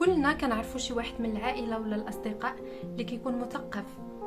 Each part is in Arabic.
كلنا كنعرفوا شي واحد من العائله ولا الاصدقاء اللي كيكون مثقف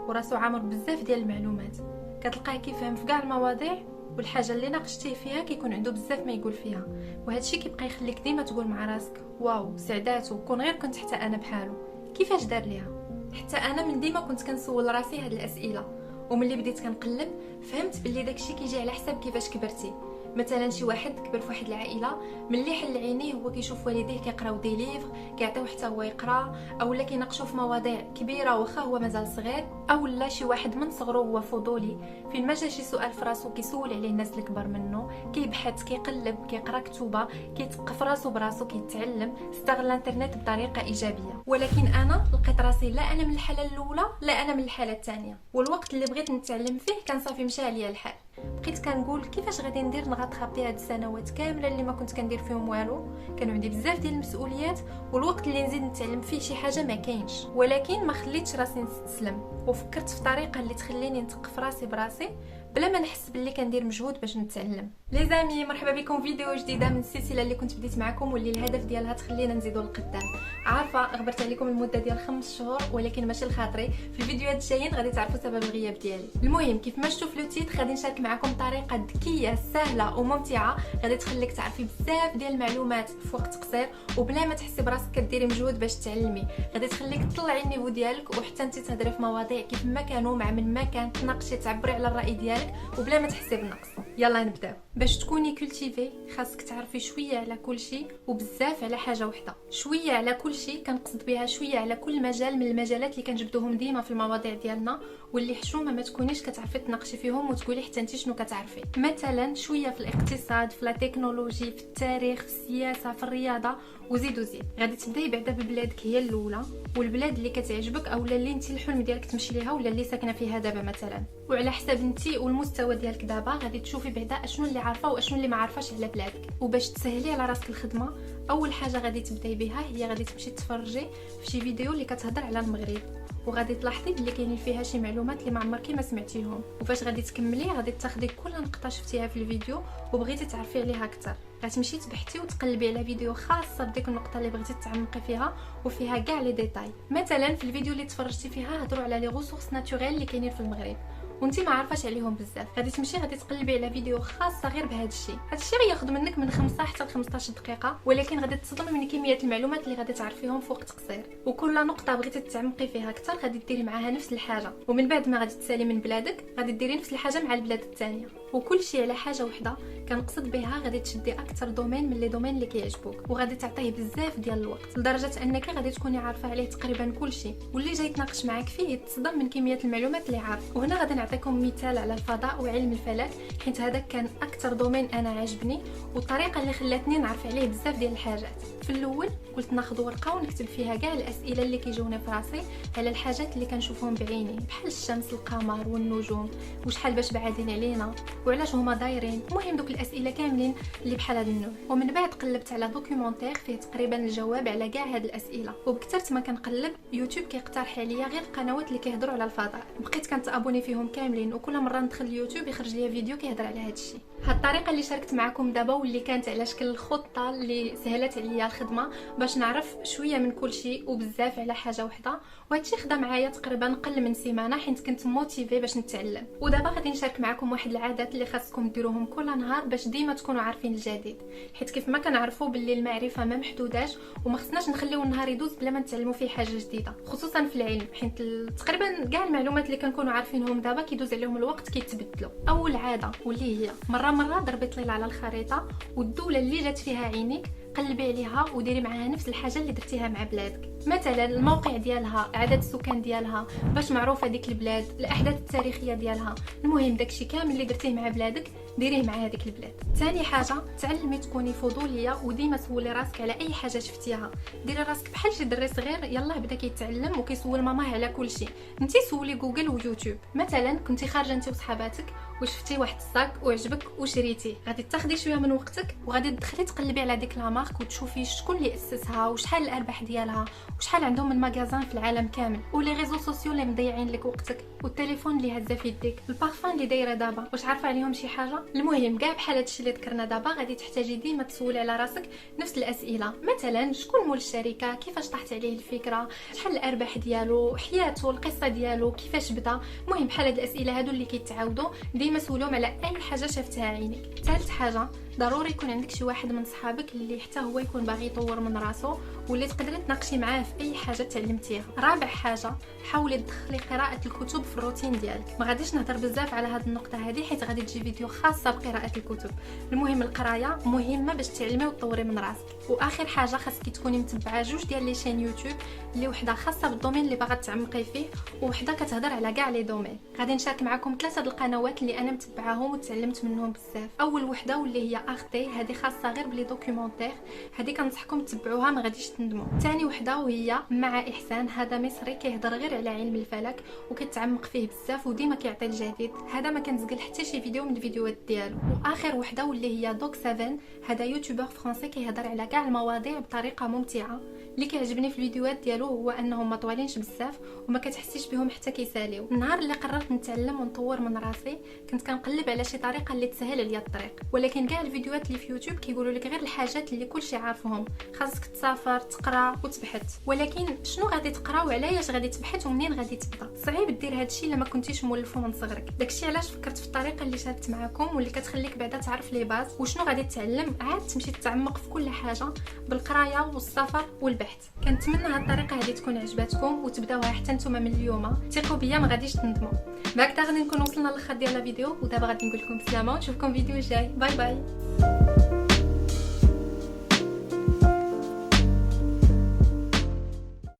وراسو عامر بزاف ديال المعلومات، كتلقاه كيفهم في كاع المواضيع، والحاجه اللي ناقشتيه فيها كيكون عنده بزاف ما يقول فيها. وهذا الشيء كيبقى يخليك ديما تقول مع راسك واو سعداتو كون غير كنت حتى انا بحالو. كيفاش دار ليها؟ حتى انا من ديما كنت كنسول راسي هاد الاسئله، وملي بديت كنقلب فهمت باللي داكشي كيجي على حساب كيفاش كبرتي. مثلا شي واحد كبر في واحد العائله ملي حل عينيه هو كيشوف والديه كيقراو دي ليفر كيعطيو حتى هو يقرا، اولا كيناقشوا في مواضيع كبيره واخا هو مازال صغير، اولا شي واحد من صغرو هو فضولي فين ما جا شي سؤال في راسو كيسول عليه الناس الكبار منه، كيبحث كيقلب كيقرا كتوبه كيتثقف راسو براسو كيتعلم، استغل الانترنت بطريقه ايجابيه. ولكن انا لقيت راسي لا انا من الحاله الاولى لا انا من الحاله الثانيه، والوقت اللي بغيت نتعلم فيه كان صافي مشى عليا الحال. بقيت كنقول كيفاش غادي ندير نغطرابي هاد السنوات كامله اللي ما كنت كندير فيهم والو، كانوا عندي بزاف ديال المسؤوليات والوقت اللي نزيد نتعلم فيه شي حاجه ما كاينش. ولكن ما خليتش راسي نستسلم وفكرت في طريقه اللي تخليني نثقف راسي براسي بلا ما نحس باللي كندير مجهود باش نتعلم. لي زامي مرحبا بكم فيديو جديده من السلسله اللي كنت بديت معكم واللي الهدف ديالها تخلينا نزيدوا لقدام. عارفه غبرت عليكم المده ديال 5 شهور ولكن ماشي لخاطري، في الفيديوهات الجايين غادي تعرفوا سبب الغياب ديالي. المهم كيف ما شفتوا في لوتيت غادي نشارك معكم طريقه ذكيه سهله وممتعه غادي تخليك تعرفي بزاف ديال المعلومات في وقت قصير وبلا ما تحسي براسك كديري مجهود باش تعلمي. غادي تخليك تطلعي النيفو ديالك وحتى انت تهضري في مواضيع كيف ما كانوا مع من ما كان، تناقشي تعبري على الراي ديالك وبلا ما تحسي بالنقص. يلا نبداو. باش تكوني كولتيفي خاصك تعرفي شويه على كل شيء وبزاف على حاجه وحده. شويه على كل شيء كنقصد بها شويه على كل مجال من المجالات اللي كنجبدوهم ديما في المواضيع ديالنا واللي حشومه ما تكونيش كتعرفي تناقشي فيهم وتقولي حتى انت شنو كتعرفي. مثلا شويه في الاقتصاد، في لا تكنولوجي، في التاريخ، في السياسه، في الرياضه، وزيد وزيد. غادي تبداي بعدا ببلادك هي الاولى والبلاد اللي كتعجبك اولا اللي انت الحلم ديالك تمشي ليها ولا اللي ساكنه فيها دابا مثلا، وعلى حساب انت والمستوى ديالك دابا غادي تشوفي بعدا اشنو اللي عارفه واشنو اللي ما عارفاش على بلادك. وباش تسهلي على راسك الخدمه اول حاجه غادي تبداي بها هي غادي تمشي تفرجي في شي فيديو اللي كتهضر على المغرب، وغادي تلاحظي بلي كاينين فيها شي معلومات اللي ما عمرك ما سمعتيهم. وفاش غادي تكملي غادي تاخدي كل نقطه شفتيها في الفيديو وبغيتي تعرفي عليها اكثر، غتمشي تبحثي وتقلبي على فيديو خاصه بديك النقطه اللي بغيتي تعمقي فيها وفيها كاع لي ديتاي. مثلا في الفيديو اللي تفرجتي فيها هضروا على لي ريسورس ناتوريل اللي كاينين في المغرب وانتي ما عارفاش عليهم بزاف، غادي تمشي غادي تقلبي على فيديو خاصه غير بهذا الشيء. هذا الشيء غياخذ منك من 5 حتى ل 15 دقيقه، ولكن غادي تصدمي من كميه المعلومات اللي غادي تعرفيهم في وقت قصير. وكل نقطه بغيتي تتعمقي فيها اكثر غادي ديري معاها نفس الحاجه، ومن بعد ما غادي تسالي من بلادك غادي ديري نفس الحاجه مع البلاد الثانيه، وكل شيء على حاجه وحده. كنقصد بها غادي تشدي اكثر دومين من لي دومين اللي كيعجبوك وغادي تعطيه بزاف ديال الوقت لدرجه انك غادي تكوني عارفه عليه تقريبا كل شيء، واللي جاي يتناقش معاك فيه يتصدم من كميه المعلومات اللي عارف. وهنا غادي نعطيكم مثال على الفضاء وعلم الفلك، حيت هذا كان اكثر دومين انا عجبني والطريقه اللي خلاتني نعرف عليه بزاف ديال الحاجات. في الاول قلت ناخذ ورقه ونكتب فيها كاع الاسئله اللي كيجوني في راسي على الحاجات اللي كنشوفهم بعيني بحال الشمس، القمر والنجوم، وشحال باش بعادين علينا وعلاش هما دايرين، المهم دوك الاسئله كاملين اللي بحال هذا النوع. ومن بعد قلبت على دوكيومونتير فيه تقريبا الجواب على كاع هاد الاسئله، وبكثرت ما كنقلب يوتيوب كيقترح عليا غير القنوات اللي كيهضروا على الفضاء، بقيت كنتابوني فيهم كاملين وكل مره ندخل اليوتيوب يخرج لي فيديو كيهضر على هذا الشيء. هاد الطريقه اللي شاركت معكم دابا واللي كانت على شكل الخطه اللي سهلت عليا الخدمه باش نعرف شويه من كل شيء وبزاف على حاجه وحده، وهذا الشيء خدا معايا تقريبا قل من سيمانه حيت كنت موتيفي باش نتعلم. ودابا غادي نشارك معكم واحد العادات اللي خاصكم ديروهم كل نهار باش ديما تكونوا عارفين الجديد، حيت كيف ما كنعرفوا باللي المعرفه ما محدوداش وما خصناش نخليو النهار يدوز بلا ما نتعلموا فيه حاجه جديده، خصوصا في العلم حيت تقريبا كاع المعلومات اللي كنكونوا عارفينهم دابا كيدوز عليهم الوقت كيتبدلوا. اول عاده واللي هي مره ضربي طليله على الخريطه والدوله اللي جات فيها عينيك قلبي عليها وديري معاها نفس الحاجه اللي درتيها مع بلادك، مثلا الموقع ديالها، عدد السكان ديالها، باش معروفه ديك البلاد، الاحداث التاريخيه ديالها، المهم داكشي كامل اللي درتيه مع بلادك ديريه مع هذيك البلاد. ثاني حاجه تعلمي تكوني فضوليه وديما سولي راسك على اي حاجه شفتيها، ديري راسك بحال شي دري صغير يلاه بدا كيتعلم وكيسول ماماه على كل شيء. انت سولي جوجل ويوتيوب، مثلا كنتي خارجه انت وصحاباتك وشفتي واحد الصاك وعجبك وشريتيه، غادي تاخدي شويه من وقتك وغادي تدخلي تقلبي على ديك لا مارك وتشوفي شكون اللي اسسها وشحال الارباح ديالها وشحال عندهم من ماغازان في العالم كامل، ولي ريزو سوسيو اللي مضيعين لك وقتك، والتليفون اللي هزه في يديك، البارفان اللي دايره دابا واش عارفه عليهم شي حاجه، القرايه. المهم كاع بحال هادشي اللي ذكرنا دابا غادي تحتاجي ديما تسولي على راسك نفس الاسئله، مثلا شكون مول الشركه، كيفاش طاحت عليه الفكره، شحال الارباح ديالو، حياته، القصه ديالو، كيفاش بدا. المهم بحال هاد الاسئله هادو اللي كيتعاودوا ديما سولهم على اي حاجه شافتها عينيك. ثالث حاجه ضروري يكون عندك شي واحد من صحابك اللي حتى هو يكون باغي يطور من راسو واللي تقدري تناقشي معاه في اي حاجه تعلمتيها. رابع حاجه حاولي تدخلي قراءه الكتب في الروتين ديالك. ما غاديش نهضر بزاف على هذه النقطه هذه حيت غادي تجي فيديو خاصه بقراءه الكتب. المهم القرايه مهمه باش تعلمي وتطوري من راسك. واخر حاجه خاصك تكوني متبعه جوج ديال لي شين يوتيوب، اللي وحده خاصه بالدومين اللي باغا تعمقي فيه ووحده كتهضر على كاع لي دومين. غادي نشارك معكم 3 القنوات اللي انا متبعاهم وتعلمت منهم بزاف. اول وحده واللي هي ارتي، هذه خاصه غير بلي دوكيومونتير، هذه كنصحكم تتبعوها ما غاديش تندموا. ثاني وحده وهي مع احسان، هذا مصري كيهضر غير على علم الفلك وكتعمق فيه بزاف وديما كيعطي الجديد، هذا ما كنزقل حتى شي فيديو من الفيديوهات ديالو. واخر وحده واللي هي دوك 7، هذا يوتيوبر فرنسي كيهضر على كاع المواضيع بطريقه ممتعه. اللي كيعجبني في الفيديوهات ديالو هو انهم ما طوالينش بزاف وما كتحسيش بهم حتى كيساليو. النهار اللي قررت نتعلم ونطور من راسي كنت كنقلب على شي طريقه اللي تسهل عليا الطريق، ولكن كاع الفيديوهات اللي في يوتيوب كيقولوا لك غير الحاجات اللي كلشي عارفهم، خاصك تسافر تقرا وتبحث. ولكن شنو غادي تقرا وعلاش غادي تبحث ومنين غادي تبدا؟ صعيب دير هادشي الا ما كنتيش مولفو من صغرك. داكشي علاش فكرت في الطريقه اللي شاركت معكم واللي كتخليك بعدا تعرف لي باز وشنو غادي تتعلم، عاد تمشي تتعمق في كل حاجه بالقرايه والسفر والبحث. كنتمنى هاد الطريقه هذه تكون عجباتكم وتبداوها حتى نتوما من اليوم، ثقوا بيا ما غاديش تندموا. بهكذا غادي نكون وصلنا للخط ديال الفيديو، ودابا غادي نقول لكم بسلامه ونشوفكم فيديو جاي. باي باي.